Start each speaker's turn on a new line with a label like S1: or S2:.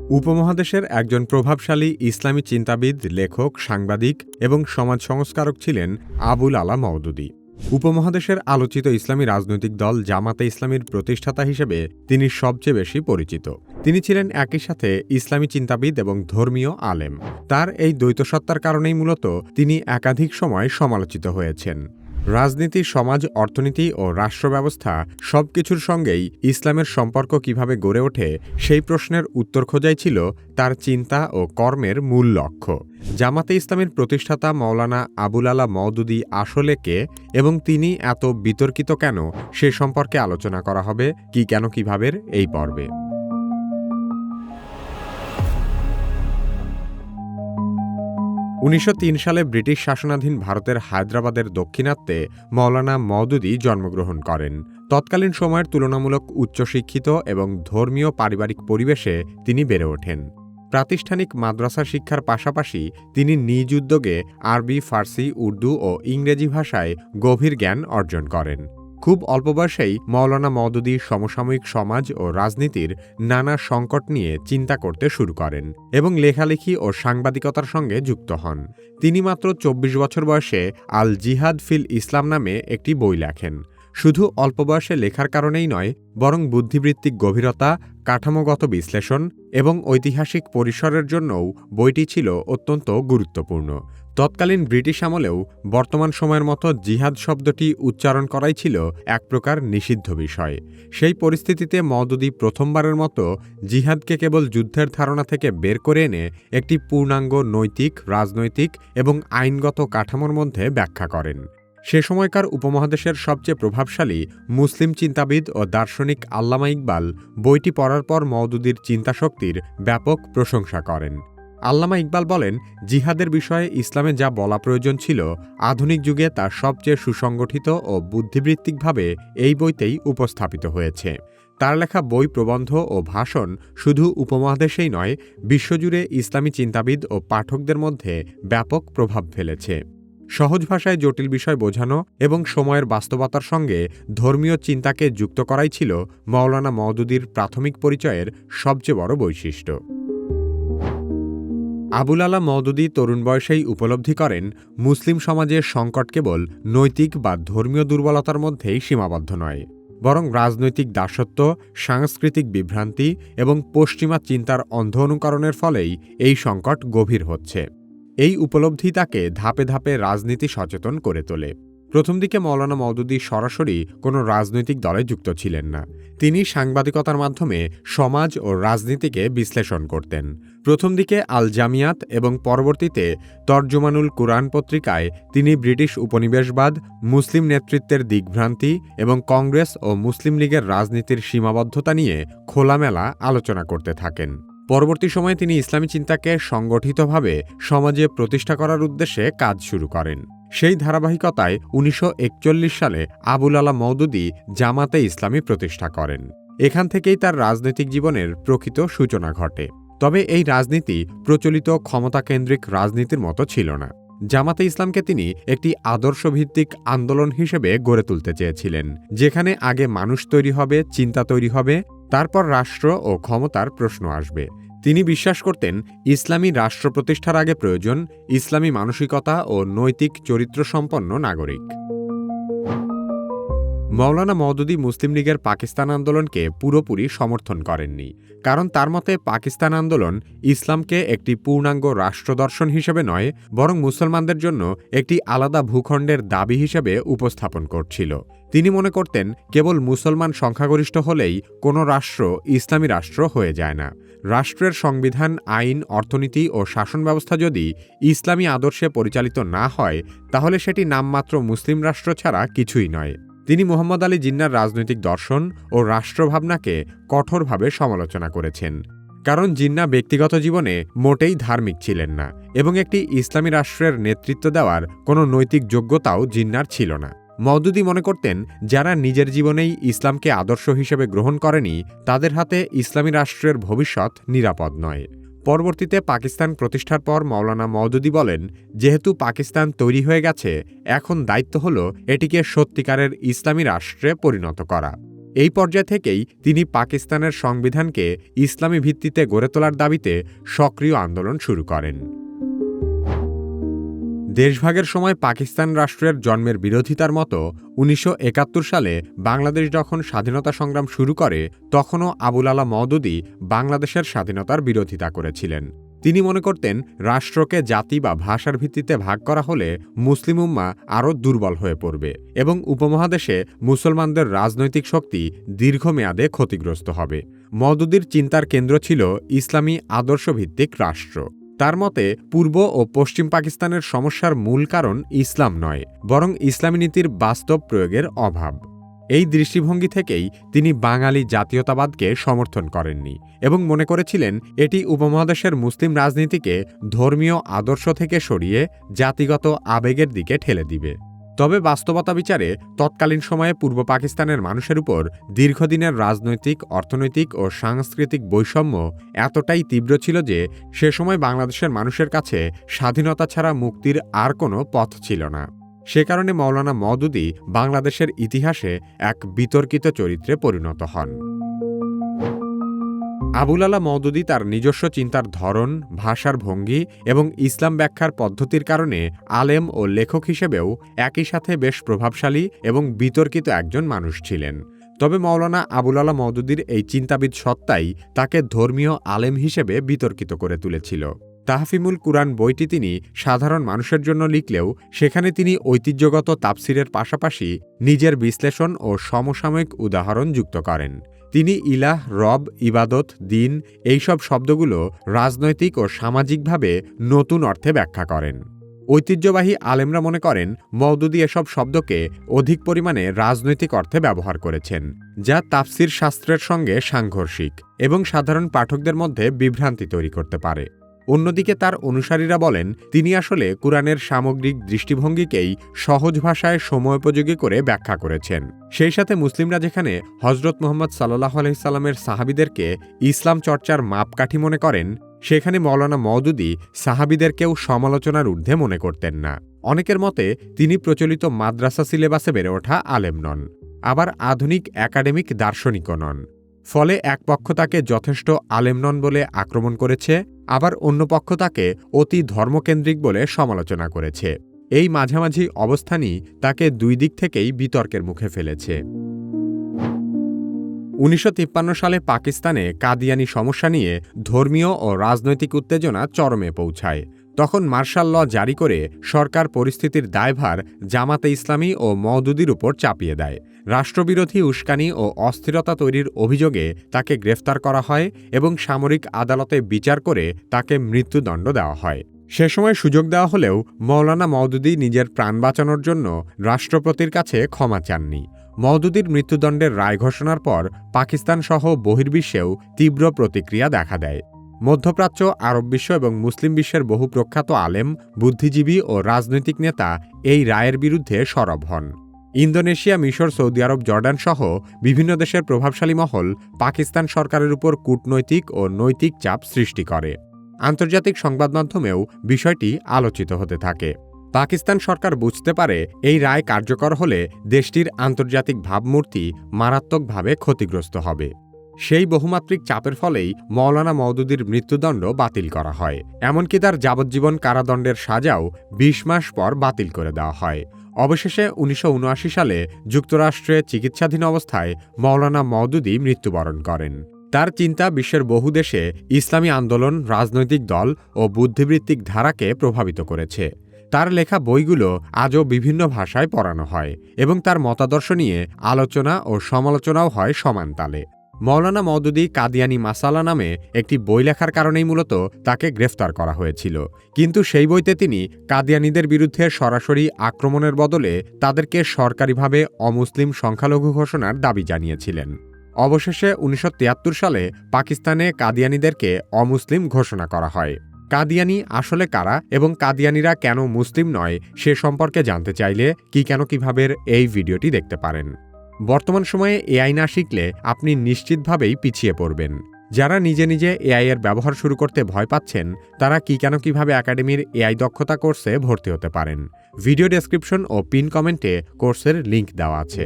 S1: উপমহাদেশের একজন প্রভাবশালী ইসলামী চিন্তাবিদ, লেখক, সাংবাদিক এবং সমাজ সংস্কারক ছিলেন আবুল আলা মওদুদী। উপমহাদেশের আলোচিত ইসলামী রাজনৈতিক দল জামাতে ইসলামীর প্রতিষ্ঠাতা হিসেবে তিনি সবচেয়ে বেশি পরিচিত। তিনি ছিলেন একই সাথে ইসলামী চিন্তাবিদ এবং ধর্মীয় আলেম। তার এই দ্বৈতসত্তার কারণেই মূলত তিনি একাধিক সময় সমালোচিত হয়েছেন। রাজনীতি, সমাজ, অর্থনীতি ও রাষ্ট্র ব্যবস্থা সবকিছুর সঙ্গেই ইসলামের সম্পর্ক কিভাবে গড়ে ওঠে সেই প্রশ্নের উত্তর খোঁজাই ছিল তার চিন্তা ও কর্মের মূল লক্ষ্য। জামাতে ইসলামের প্রতিষ্ঠাতা মাওলানা আবুল আলা মওদুদী আসলে কে এবং তিনি এত বিতর্কিত কেন সে সম্পর্কে আলোচনা করা হবে কি কেন কিভাবে এই পর্বে। ১৯০৩ সালে ব্রিটিশ শাসনাধীন ভারতের হায়দ্রাবাদের দক্ষিণাত্যে মাওলানা মওদুদী জন্মগ্রহণ করেন। তৎকালীন সময়ের তুলনামূলক উচ্চশিক্ষিত এবং ধর্মীয় পারিবারিক পরিবেশে তিনি বেড়ে ওঠেন। প্রাতিষ্ঠানিক মাদ্রাসা শিক্ষার পাশাপাশি তিনি নিজ উদ্যোগে আরবি, ফার্সি, উর্দু ও ইংরেজি ভাষায় গভীর জ্ঞান অর্জন করেন। খুব অল্প বয়সেই মাওলানা মওদুদী সমসাময়িক সমাজ ও রাজনীতির নানা সংকট নিয়ে চিন্তা করতে শুরু করেন এবং লেখালেখি ও সাংবাদিকতার সঙ্গে যুক্ত হন। তিনি মাত্র ২৪ বছর বয়সে আল জিহাদ ফিল ইসলাম নামে একটি বই লেখেন। শুধু অল্প বয়সে লেখার কারণেই নয়, বরং বুদ্ধিবৃত্তিক গভীরতা, কাঠামোগত বিশ্লেষণ এবং ঐতিহাসিক পরিসরের জন্যও বইটি ছিল অত্যন্ত গুরুত্বপূর্ণ। তৎকালীন ব্রিটিশ আমলেও বর্তমান সময়ের মতো জিহাদ শব্দটি উচ্চারণ করাই ছিল এক প্রকার নিষিদ্ধ বিষয়। সেই পরিস্থিতিতে মওদুদী প্রথমবারের মতো জিহাদকে কেবল যুদ্ধের ধারণা থেকে বের করে এনে একটি পূর্ণাঙ্গ নৈতিক, রাজনৈতিক এবং আইনগত কাঠামোর মধ্যে ব্যাখ্যা করেন। সে সময়কার উপমহাদেশের সবচেয়ে প্রভাবশালী মুসলিম চিন্তাবিদ ও দার্শনিক আল্লামা ইকবাল বইটি পড়ার পর মওদুদীর চিন্তাশক্তির ব্যাপক প্রশংসা করেন। আল্লামা ইকবাল বলেন, জিহাদের বিষয়ে ইসলামে যা বলা প্রয়োজন ছিল, আধুনিক যুগে তা সবচেয়ে সুসংগঠিত ও বুদ্ধিবৃত্তিকভাবে এই বইতেই উপস্থাপিত হয়েছে। তার লেখা বই, প্রবন্ধ ও ভাষণ শুধু উপমহাদেশেই নয়, বিশ্বজুড়ে ইসলামী চিন্তাবিদ ও পাঠকদের মধ্যে ব্যাপক প্রভাব ফেলেছে। সহজ ভাষায় জটিল বিষয় বোঝানো এবং সময়ের বাস্তবতার সঙ্গে ধর্মীয় চিন্তাকে যুক্ত করাই ছিল মাওলানা মওদুদীর প্রাথমিক পরিচয়ের সবচেয়ে বড় বৈশিষ্ট্য। আবুল আলা মওদুদী তরুণ বয়সেই উপলব্ধি করেন, মুসলিম সমাজের সংকট কেবল নৈতিক বা ধর্মীয় দুর্বলতার মধ্যেই সীমাবদ্ধ নয়, বরং রাজনৈতিক দাসত্ব, সাংস্কৃতিক বিভ্রান্তি এবং পশ্চিমা চিন্তার অন্ধ অনুকরণের ফলেই এই সংকট গভীর হচ্ছে। এই উপলব্ধি তাকে ধাপে ধাপে রাজনীতি সচেতন করে তোলে। প্রথম দিকে মাওলানা মওদুদী সরাসরি কোনো রাজনৈতিক দলে যুক্ত ছিলেন না। তিনি সাংবাদিকতার মাধ্যমে সমাজ ও রাজনীতিকে বিশ্লেষণ করতেন। প্রথম দিকে আল জামিয়াত এবং পরবর্তীতে তর্জমানুল কুরআন পত্রিকায় তিনি ব্রিটিশ উপনিবেশবাদ, মুসলিম নেতৃত্বের দিগ্ভ্রান্তি এবং কংগ্রেস ও মুসলিম লীগের রাজনীতির সীমাবদ্ধতা নিয়ে খোলামেলা আলোচনা করতে থাকেন। পরবর্তী সময়ে তিনি ইসলামী চিন্তাকে সংগঠিতভাবে সমাজে প্রতিষ্ঠা করার উদ্দেশ্যে কাজ শুরু করেন। সেই ধারাবাহিকতায় ১৯৪১ সালে আবুল আলা মওদুদী জামাতে ইসলামী প্রতিষ্ঠা করেন। এখান থেকেই তার রাজনৈতিক জীবনের প্রকৃত সূচনা ঘটে। তবে এই রাজনীতি প্রচলিত ক্ষমতাকেন্দ্রিক রাজনীতির মতো ছিল না। জামাতে ইসলামকে তিনি একটি আদর্শভিত্তিক আন্দোলন হিসেবে গড়ে তুলতে চেয়েছিলেন, যেখানে আগে মানুষ তৈরি হবে, চিন্তা তৈরি হবে, তারপর রাষ্ট্র ও ক্ষমতার প্রশ্ন আসবে। তিনি বিশ্বাস করতেন, ইসলামী রাষ্ট্র প্রতিষ্ঠার আগে প্রয়োজন ইসলামী মানসিকতা ও নৈতিক চরিত্রসম্পন্ন নাগরিক। মাওলানা মওদুদী মুসলিম লীগের পাকিস্তান আন্দোলনকে পুরোপুরি সমর্থন করেননি, কারণ তার মতে পাকিস্তান আন্দোলন ইসলামকে একটি পূর্ণাঙ্গ রাষ্ট্রদর্শন হিসেবে নয়, বরং মুসলমানদের জন্য একটি আলাদা ভূখণ্ডের দাবি হিসেবে উপস্থাপন করছিল। তিনি মনে করতেন, কেবল মুসলমান সংখ্যাগরিষ্ঠ হলেই কোনো রাষ্ট্র ইসলামী রাষ্ট্র হয়ে যায় না। রাষ্ট্রের সংবিধান, আইন, অর্থনীতি ও শাসন ব্যবস্থা যদি ইসলামী আদর্শে পরিচালিত না হয়, তাহলে সেটি নামমাত্র মুসলিম রাষ্ট্র ছাড়া কিছুই নয়। তিনি মুহাম্মদ আলী জিন্নাহর রাজনৈতিক দর্শন ও রাষ্ট্রভাবনাকে কঠোরভাবে সমালোচনা করেছেন, কারণ জিন্নাহ ব্যক্তিগত জীবনে মোটেই ধার্মিক ছিলেন না এবং একটি ইসলামী রাষ্ট্রের নেতৃত্ব দেওয়ার কোনো নৈতিক যোগ্যতাও জিন্নাহর ছিল না। মওদুদী মনে করতেন, যারা নিজের জীবনেই ইসলামকে আদর্শ হিসেবে গ্রহণ করেনি, তাদের হাতে ইসলামী রাষ্ট্রের ভবিষ্যৎ নিরাপদ নয়। পরবর্তীতে পাকিস্তান প্রতিষ্ঠার পর মাওলানা মওদুদী বলেন, যেহেতু পাকিস্তান তৈরি হয়ে গেছে, এখন দায়িত্ব হলো এটিকে সত্যিকারের ইসলামী রাষ্ট্রে পরিণত করা। এই পর্যায় থেকেই তিনি পাকিস্তানের সংবিধানকে ইসলামী ভিত্তিতে গড়ে তোলার দাবিতে সক্রিয় আন্দোলন শুরু করেন। দেশভাগের সময় পাকিস্তান রাষ্ট্রের জন্মের বিরোধিতার মতো ১৯৭১ সালে বাংলাদেশ যখন স্বাধীনতা সংগ্রাম শুরু করে তখনও আবুল আলা মওদুদী বাংলাদেশের স্বাধীনতার বিরোধিতা করেছিলেন। তিনি মনে করতেন রাষ্ট্রকে জাতি বা ভাষার ভিত্তিতে ভাগ করা হলে মুসলিম উম্মাহ আরও দুর্বল হয়ে পড়বে এবং উপমহাদেশে মুসলমানদের রাজনৈতিক শক্তি দীর্ঘমেয়াদে ক্ষতিগ্রস্ত হবে। মওদুদীর চিন্তার কেন্দ্র ছিল ইসলামী আদর্শভিত্তিক রাষ্ট্র। তার মতে পূর্ব ও পশ্চিম পাকিস্তানের সমস্যার মূল কারণ ইসলাম নয়, বরং ইসলামী নীতির বাস্তব প্রয়োগের অভাব। এই দৃষ্টিভঙ্গি থেকেই তিনি বাঙালি জাতীয়তাবাদকে সমর্থন করেননি এবং মনে করেছিলেন এটি উপমহাদেশের মুসলিম রাজনীতিকে ধর্মীয় আদর্শ থেকে সরিয়ে জাতিগত আবেগের দিকে ঠেলে দিবে। তবে বাস্তবতা বিচারে তৎকালীন সময়ে পূর্ব পাকিস্তানের মানুষের উপর দীর্ঘদিনের রাজনৈতিক, অর্থনৈতিক ও সাংস্কৃতিক বৈষম্য এতটাই তীব্র ছিল যে সে সময় বাংলাদেশের মানুষের কাছে স্বাধীনতা ছাড়া মুক্তির আর কোনো পথ ছিল না। সে কারণে মওলানা মওদুদী বাংলাদেশের ইতিহাসে এক বিতর্কিত চরিত্রে পরিণত হন। আবুল আলা মওদুদী তার নিজস্ব চিন্তার ধরন, ভাষার ভঙ্গি এবং ইসলাম ব্যাখ্যার পদ্ধতির কারণে আলেম ও লেখক হিসেবেও একই সাথে বেশ প্রভাবশালী এবং বিতর্কিত একজন মানুষ ছিলেন। তবে মওলানা আবুল আলা মওদুদীর এই চিন্তাবিদ সত্তাই তাকে ধর্মীয় আলেম হিসেবে বিতর্কিত করে তুলেছিল। তাহফিমুল কুরআন বইটি তিনি সাধারণ মানুষের জন্য লিখলেও সেখানে তিনি ঐতিহ্যগত তাফসিরের পাশাপাশি নিজের বিশ্লেষণ ও সমসাময়িক উদাহরণ যুক্ত করেন। তিনি ইলাহ, রব, ইবাদত, দিন এইসব শব্দগুলো রাজনৈতিক ও সামাজিকভাবে নতুন অর্থে ব্যাখ্যা করেন। ঐতিহ্যবাহী আলেমরা মনে করেন মওদুদী এসব শব্দকে অধিক পরিমাণে রাজনৈতিক অর্থে ব্যবহার করেছেন, যা তাফসির শাস্ত্রের সঙ্গে সাংঘর্ষিক এবং সাধারণ পাঠকদের মধ্যে বিভ্রান্তি তৈরি করতে পারে। অন্যদিকে তার অনুসারীরা বলেন তিনি আসলে কুরআনের সামগ্রিক দৃষ্টিভঙ্গিকেই সহজ ভাষায় সময়োপযোগী করে ব্যাখ্যা করেছেন। সেই সাথে মুসলিমরা যেখানে হজরত মুহাম্মদ সাল্লাল্লাহু আলাইহি সাল্লামের সাহাবীদেরকে ইসলাম চর্চার মাপকাঠি মনে করেন, সেখানে মওলানা মওদুদী সাহাবীদেরকেও সমালোচনার ঊর্ধ্বে মনে করতেন না। অনেকের মতে তিনি প্রচলিত মাদ্রাসা সিলেবাসে বেড়ে ওঠা আলেম নন, আবার আধুনিক একাডেমিক দার্শনিকও নন। ফলে এক পক্ষ তাকে যথেষ্ট আলেম নন বলে আক্রমণ করেছে, আবার অন্য পক্ষ তাকে অতি ধর্মকেন্দ্রিক বলে সমালোচনা করেছে। এই মাঝামাঝি অবস্থানই তাকে দুই দিক থেকেই বিতর্কের মুখে ফেলেছে। ১৯৫৩ সালে পাকিস্তানে কাদিয়ানি সমস্যা নিয়ে ধর্মীয় ও রাজনৈতিক উত্তেজনা চরমে পৌঁছায়। তখন মার্শাল ল জারি করে সরকার পরিস্থিতির দায়ভার জামাতে ইসলামী ও মওদুদীর উপর চাপিয়ে দেয়। রাষ্ট্রবিরোধী উস্কানি ও অস্থিরতা তৈরির অভিযোগে তাকে গ্রেফতার করা হয় এবং সামরিক আদালতে বিচার করে তাকে মৃত্যুদণ্ড দেওয়া হয়। সে সময় সুযোগ দেওয়া হলেও মওলানা মওদুদী নিজের প্রাণ বাঁচানোর জন্য রাষ্ট্রপতির কাছে ক্ষমা চাননি। মওদুদীর মৃত্যুদণ্ডের রায় ঘোষণার পর পাকিস্তান সহ বহির্বিশ্বেও তীব্র প্রতিক্রিয়া দেখা দেয়। মধ্যপ্রাচ্য, আরব বিশ্ব এবং মুসলিম বিশ্বের বহু প্রখ্যাত আলেম, বুদ্ধিজীবী ও রাজনৈতিক নেতা এই রায়ের বিরুদ্ধে সরব হন। ইন্দোনেশিয়া, মিশর, সৌদি আরব, জর্ডান সহ বিভিন্ন দেশের প্রভাবশালী মহল পাকিস্তান সরকারের উপর কূটনৈতিক ও নৈতিক চাপ সৃষ্টি করে। আন্তর্জাতিক সংবাদ মাধ্যমেও বিষয়টি আলোচিত হতে থাকে। পাকিস্তান সরকার বুঝতে পারে এই রায় কার্যকর হলে দেশটির আন্তর্জাতিক ভাবমূর্তি মারাত্মকভাবে ক্ষতিগ্রস্ত হবে। সেই বহুমাত্রিক চাপের ফলেই মওলানা মওদুদীর মৃত্যুদণ্ড বাতিল করা হয়। এমনকি তার যাবজ্জীবন কারাদণ্ডের সাজাও ২০ মাস পর বাতিল করে দেওয়া হয়। অবশেষে ১৯৭৯ সালে যুক্তরাষ্ট্রে চিকিৎসাধীন অবস্থায় মওলানা মওদুদী মৃত্যুবরণ করেন। তার চিন্তা বিশ্বের বহু দেশে ইসলামী আন্দোলন, রাজনৈতিক দল ও বুদ্ধিবৃত্তিক ধারাকে প্রভাবিত করেছে। তার লেখা বইগুলো আজও বিভিন্ন ভাষায় পড়ানো হয় এবং তার মতাদর্শ নিয়ে আলোচনা ও সমালোচনাও হয় সমান তালে। মওলানা মওদুদী কাদিয়ানি মাসালা নামে একটি বই লেখার কারণেই মূলত তাকে গ্রেফতার করা হয়েছিল, কিন্তু সেই বইতে তিনি কাদিয়ানিদের বিরুদ্ধে সরাসরি আক্রমণের বদলে তাদেরকে সরকারিভাবে অমুসলিম সংখ্যালঘু ঘোষণার দাবি জানিয়েছিলেন। অবশেষে ১৯৭৩ সালে পাকিস্তানে কাদিয়ানিদেরকে অমুসলিম ঘোষণা করা হয়। কাদিয়ানি আসলে কারা এবং কাদিয়ানিরা কেন মুসলিম নয় সে সম্পর্কে জানতে চাইলে কিভাবে এই ভিডিওটি দেখতে পারেন। বর্তমান সময়ে এআই না শিখলে আপনি নিশ্চিতভাবেই পিছিয়ে পড়বেন। যারা নিজে নিজে এআই এর ব্যবহার শুরু করতে ভয় পাচ্ছেন তারা কিভাবে একাডেমির এআই দক্ষতা কোর্সে ভর্তি হতে পারেন। ভিডিও ডেসক্রিপশন ও পিন কমেন্টে কোর্সের লিংক দেওয়া আছে।